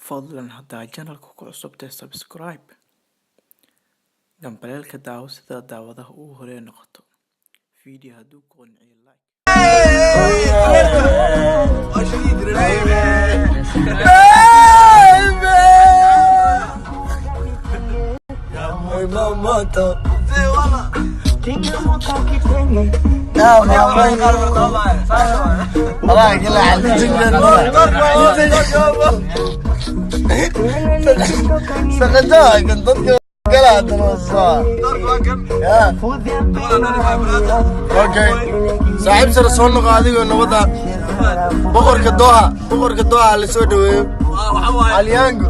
fadlan haddaa channelka ku cusubtay subscribe gambaleelka daawo sida daawadaha ugu horey noqoto video hadduu ku qanciyo like صاحب سر سون قاضي ونبضة بقر كدوها اللي سود عليانجو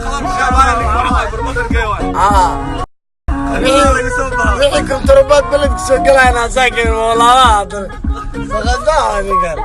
ويحكم تربات بلدك سوق لها أنا ساكن والله هذا فغزاها نقال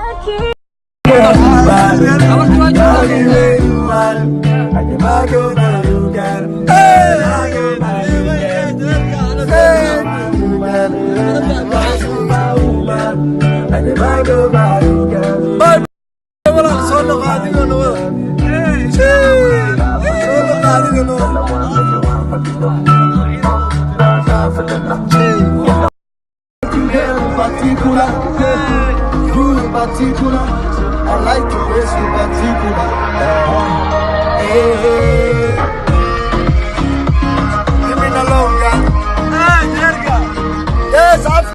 I like to race you particular. Leave me alone, guys. Yes,